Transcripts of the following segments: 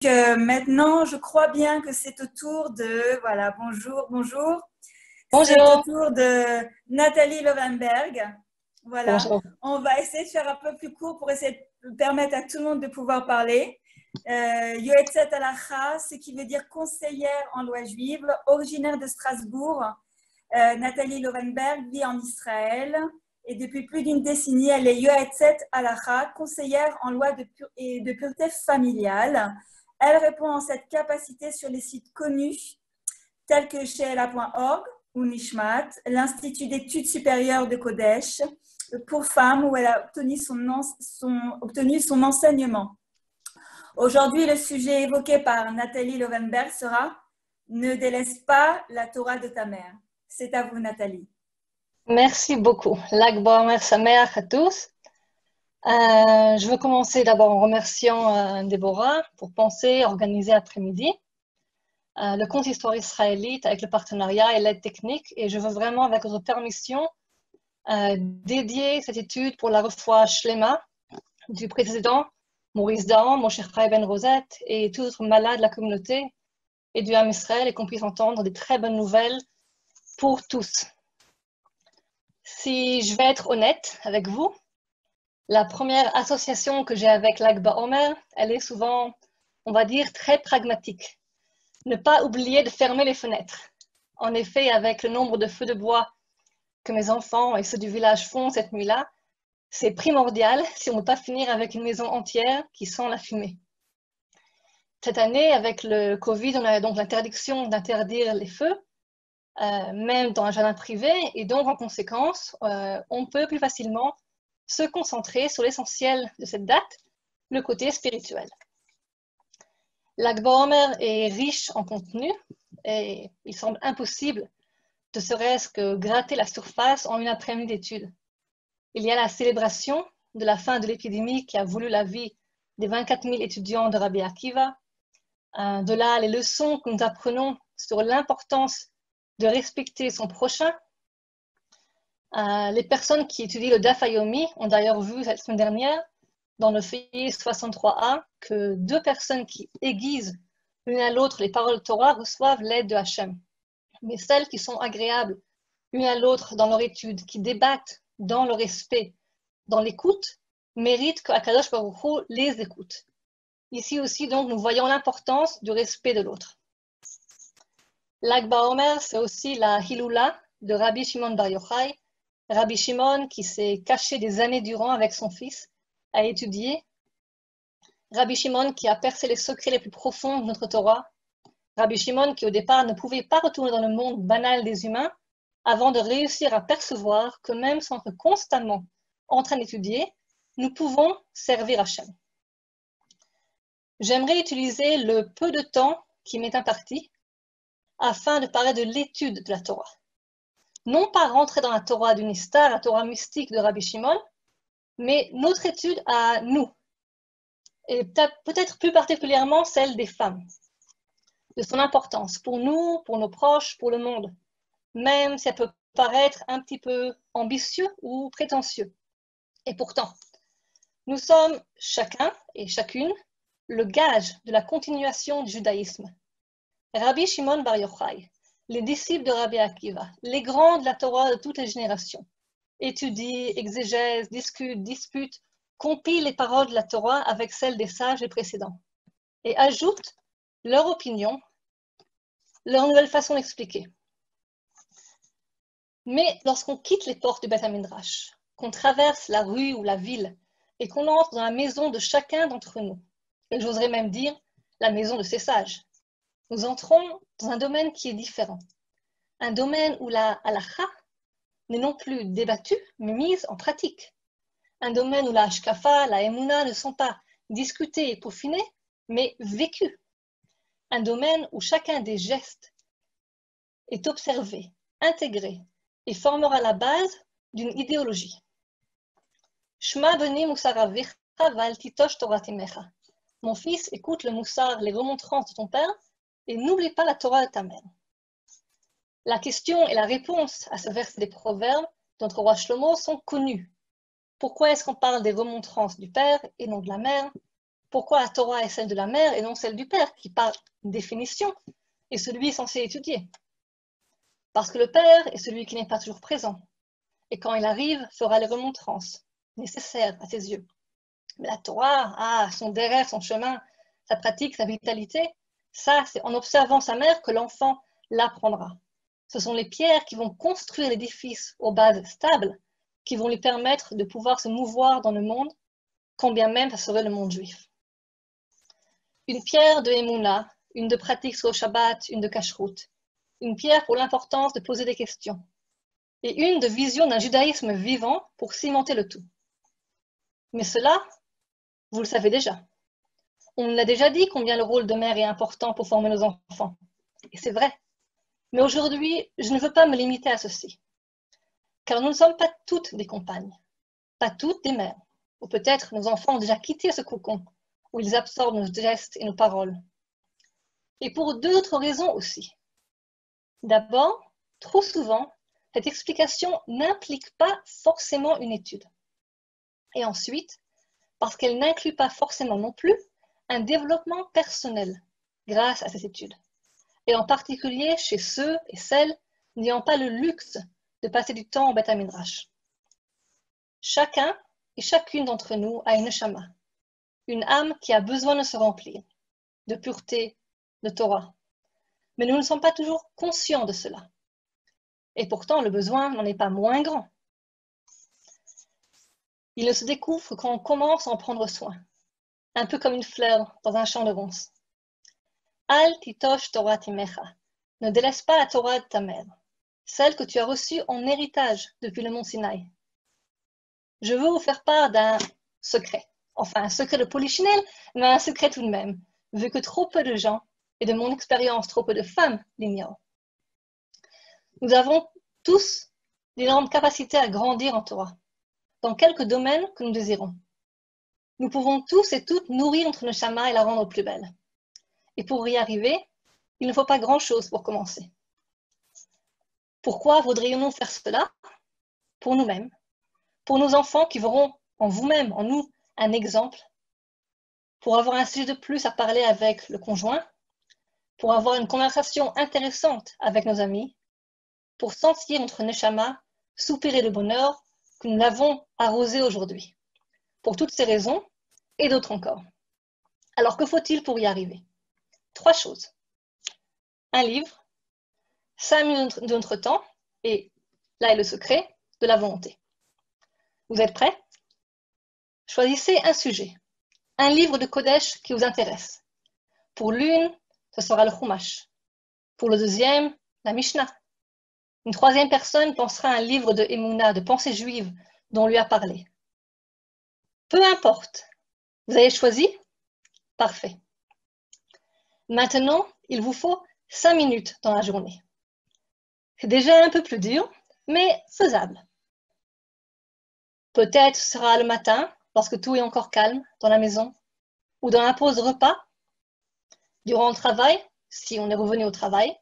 Maintenant, je crois bien que c'est au tour de, voilà, bonjour, bonjour. C'est au Bonjour. tour de Nathalie Lovenberg. Voilà, Bonjour. on va essayer de faire un peu plus court pour essayer de permettre à tout le monde de pouvoir parler. Yoetzet Alacha, ce qui veut dire conseillère en loi juive, originaire de Strasbourg. Nathalie Lovenberg vit en Israël et depuis plus d'une décennie, elle est Yoetzet Alacha, conseillère en loi et de pureté familiale. Elle répond en cette capacité sur les sites connus tels que sheela.org ou Nishmat, l'Institut d'études supérieures de Kodesh, pour femmes où elle a obtenu son enseignement. Aujourd'hui, le sujet évoqué par Nathalie Lovenberg sera « Ne délaisse pas la Torah de ta mère ». C'est à vous, Nathalie. Merci beaucoup. Lag Ba'omer Sameach à tous. Je veux commencer d'abord en remerciant Déborah pour penser, organiser après-midi le consistoire israélite avec le partenariat et l'aide technique. Et je veux vraiment, avec votre permission, dédier cette étude pour la refoua Shlema du président Maurice Dahan, Moshe Chai Ben Rosette et tous les autres malades de la communauté et du Ham Israël et qu'on puisse entendre des très bonnes nouvelles pour tous. Si je vais être honnête avec vous, la première association que j'ai avec Lag Ba'omer, elle est souvent, on va dire, très pragmatique. Ne pas oublier de fermer les fenêtres. En effet, avec le nombre de feux de bois que mes enfants et ceux du village font cette nuit-là, c'est primordial si on ne veut pas finir avec une maison entière qui sent la fumée. Cette année, avec le Covid, on a donc l'interdiction d'interdire les feux, même dans un jardin privé, et donc en conséquence, on peut plus facilement se concentrer sur l'essentiel de cette date, le côté spirituel. Lag Ba'omer est riche en contenu et il semble impossible de serait-ce que gratter la surface en une après-midi d'études. Il y a la célébration de la fin de l'épidémie qui a voulu la vie des 24 000 étudiants de Rabbi Akiva. De là, les leçons que nous apprenons sur l'importance de respecter son prochain. Les personnes qui étudient le Daf Yomi ont d'ailleurs vu cette semaine dernière dans le feuillet 63a que deux personnes qui aiguisent l'une à l'autre les paroles de Torah reçoivent l'aide de Hachem. Mais celles qui sont agréables l'une à l'autre dans leur étude, qui débattent dans le respect, dans l'écoute, méritent que Akadosh Baruch Hu les écoute. Ici aussi, donc, nous voyons l'importance du respect de l'autre. Lag Ba'omer, c'est aussi la Hiloula de Rabbi Shimon Bar Yochai. Rabbi Shimon, qui s'est caché des années durant avec son fils, a étudié. Rabbi Shimon, qui a percé les secrets les plus profonds de notre Torah. Rabbi Shimon, qui au départ ne pouvait pas retourner dans le monde banal des humains, avant de réussir à percevoir que même sans être constamment en train d'étudier, nous pouvons servir Hachem. J'aimerais utiliser le peu de temps qui m'est imparti afin de parler de l'étude de la Torah. Non pas rentrer dans la Torah du Nistar, la Torah mystique de Rabbi Shimon, mais notre étude à nous, et peut-être plus particulièrement celle des femmes, de son importance pour nous, pour nos proches, pour le monde, même si ça peut paraître un petit peu ambitieux ou prétentieux. Et pourtant, nous sommes chacun et chacune le gage de la continuation du judaïsme. Rabbi Shimon Bar Yochai, les disciples de Rabbi Akiva, les grands de la Torah de toutes les générations, étudient, exégèsent, discutent, disputent, compilent les paroles de la Torah avec celles des sages les précédents et ajoutent leur opinion, leur nouvelle façon d'expliquer. Mais lorsqu'on quitte les portes du Beth HaMidrash, qu'on traverse la rue ou la ville et qu'on entre dans la maison de chacun d'entre nous, et j'oserais même dire la maison de ces sages, nous entrons dans un domaine qui est différent. Un domaine où la halakha n'est non plus débattue, mais mise en pratique. Un domaine où la hashkafa, la emuna ne sont pas discutées et peaufinées, mais vécues. Un domaine où chacun des gestes est observé, intégré et formera la base d'une idéologie. Shma beni musaravicha val titosh toratimecha. Mon fils, écoute le moussar, les remontrances de ton père, et n'oublie pas la Torah de ta mère. La question et la réponse à ce verset des Proverbes de notre roi Shlomo sont connues. Pourquoi est-ce qu'on parle des remontrances du père et non de la mère? Pourquoi la Torah est celle de la mère et non celle du père, qui par définition est celui censé étudier? Parce que le père est celui qui n'est pas toujours présent, et quand il arrive, fera les remontrances nécessaires à ses yeux. Mais la Torah, son derrière, son chemin, sa pratique, sa vitalité, ça, c'est en observant sa mère que l'enfant l'apprendra. Ce sont les pierres qui vont construire l'édifice aux bases stables, qui vont lui permettre de pouvoir se mouvoir dans le monde, quand bien même ça serait le monde juif. Une pierre de Emouna, une de pratique sur le Shabbat, une de Kashrut, une pierre pour l'importance de poser des questions, et une de vision d'un judaïsme vivant pour cimenter le tout. Mais cela, vous le savez déjà. On l'a déjà dit combien le rôle de mère est important pour former nos enfants. Et c'est vrai. Mais aujourd'hui, je ne veux pas me limiter à ceci. Car nous ne sommes pas toutes des compagnes, pas toutes des mères. Ou peut-être nos enfants ont déjà quitté ce cocon où ils absorbent nos gestes et nos paroles. Et pour d'autres raisons aussi. D'abord, trop souvent, cette explication n'implique pas forcément une étude. Et ensuite, parce qu'elle n'inclut pas forcément non plus un développement personnel grâce à ces études. Et en particulier chez ceux et celles n'ayant pas le luxe de passer du temps au Beth Midrash. Chacun et chacune d'entre nous a une neshama, une âme qui a besoin de se remplir, de pureté, de Torah. Mais nous ne sommes pas toujours conscients de cela. Et pourtant, le besoin n'en est pas moins grand. Il ne se découvre quand on commence à en prendre soin, un peu comme une fleur dans un champ de ronces. Al titosh Torah timecha, ne délaisse pas la Torah de ta mère, celle que tu as reçue en héritage depuis le mont Sinaï. Je veux vous faire part d'un secret, enfin un secret de polichinelle, mais un secret tout de même, vu que trop peu de gens, et de mon expérience, trop peu de femmes l'ignorent. Nous avons tous d'énormes capacités à grandir en Torah, dans quelques domaines que nous désirons. Nous pouvons tous et toutes nourrir notre neshama et la rendre plus belle. Et pour y arriver, il ne faut pas grand-chose pour commencer. Pourquoi voudrions-nous faire cela? Pour nous-mêmes, pour nos enfants qui verront en vous-même, en nous, un exemple, pour avoir un sujet de plus à parler avec le conjoint, pour avoir une conversation intéressante avec nos amis, pour sentir notre neshama soupirer de bonheur que nous l'avons arrosé aujourd'hui. Pour toutes ces raisons, et d'autres encore. Alors que faut-il pour y arriver? 3 choses. Un livre, 5 minutes de notre temps, et là est le secret de la volonté. Vous êtes prêts? Choisissez un sujet, un livre de Kodesh qui vous intéresse. Pour l'une, ce sera le Chumash. Pour le deuxième, la Mishnah. Une troisième personne pensera à un livre de Emouna, de pensée juive, dont on lui a parlé. Peu importe. Vous avez choisi? Parfait. Maintenant, il vous faut 5 minutes dans la journée. C'est déjà un peu plus dur, mais faisable. Peut-être ce sera le matin, lorsque tout est encore calme dans la maison, ou dans la pause repas, durant le travail, si on est revenu au travail,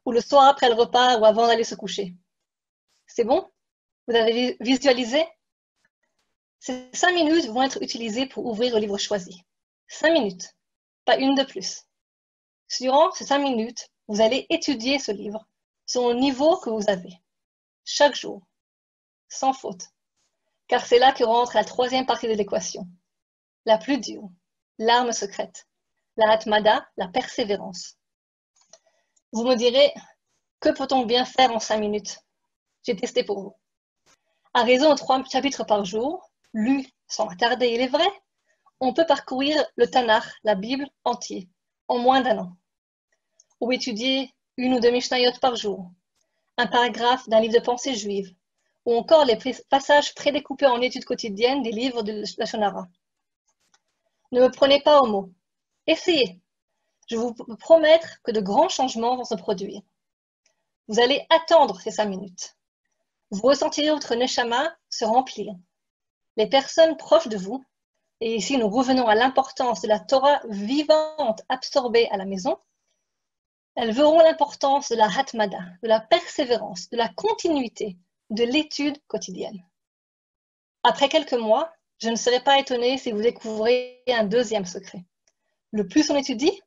ou le soir après le repas ou avant d'aller se coucher. C'est bon? Vous avez visualisé? Ces 5 minutes vont être utilisées pour ouvrir le livre choisi. 5 minutes, pas une de plus. Durant ces 5 minutes, vous allez étudier ce livre selon le niveau que vous avez, chaque jour, sans faute, car c'est là que rentre la troisième partie de l'équation, la plus dure, l'arme secrète, la hatmada, la persévérance. Vous me direz, que peut-on bien faire en 5 minutes? J'ai testé pour vous. À raison de 3 chapitres par jour, lus sans attarder, il est vrai, on peut parcourir le Tanakh, la Bible, entier, en moins d'1 an. Ou étudier 1 ou 2 Mishnayot par jour, un paragraphe d'un livre de pensée juive, ou encore les passages prédécoupés en études quotidiennes des livres de la Shonara. Ne me prenez pas au mot. Essayez. Je vous peux promettre que de grands changements vont se produire. Vous allez attendre ces 5 minutes. Vous ressentirez votre neshama se remplir. Les personnes proches de vous, et ici nous revenons à l'importance de la Torah vivante absorbée à la maison, elles verront l'importance de la hatmada, de la persévérance, de la continuité, de l'étude quotidienne. Après quelques mois, je ne serais pas étonnée si vous découvrez un deuxième secret. Le plus on étudie,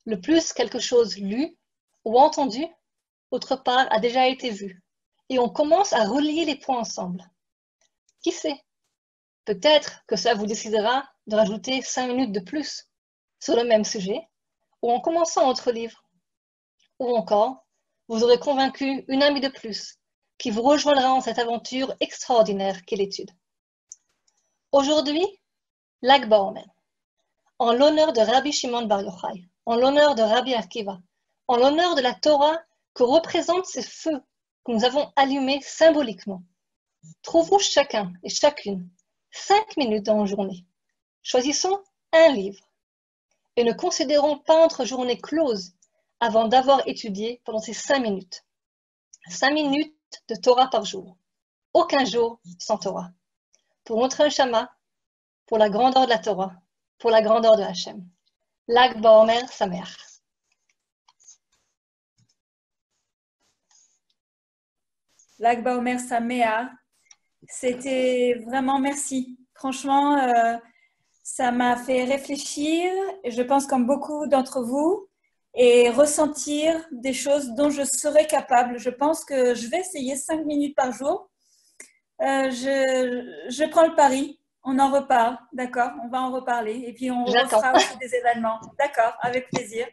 le plus quelque chose lu ou entendu, autre part, a déjà été vu. Et on commence à relier les points ensemble. Qui sait? Peut-être que ça vous décidera de rajouter 5 minutes de plus sur le même sujet, ou en commençant autre livre. Ou encore, vous aurez convaincu une amie de plus qui vous rejoindra dans cette aventure extraordinaire qu'est l'étude. Aujourd'hui, Lag BaOmer, en l'honneur de Rabbi Shimon Bar Yochai, en l'honneur de Rabbi Akiva, en l'honneur de la Torah que représentent ces feux que nous avons allumés symboliquement. Trouvons chacun et chacune 5 minutes dans la journée. Choisissons un livre et ne considérons pas notre journée close avant d'avoir étudié pendant ces 5 minutes. 5 minutes de Torah par jour. Aucun jour sans Torah. Pour notre Neshama, pour la grandeur de la Torah, pour la grandeur de Hachem. Lag BaOmer Sameach. Lag BaOmer Sameach. C'était vraiment merci. Franchement, ça m'a fait réfléchir, je pense comme beaucoup d'entre vous, et ressentir des choses dont je serais capable. Je pense que je vais essayer 5 minutes par jour. Je prends le pari. On en reparle, d'accord? On va en reparler. Et puis, on refera aussi des événements. D'accord, avec plaisir.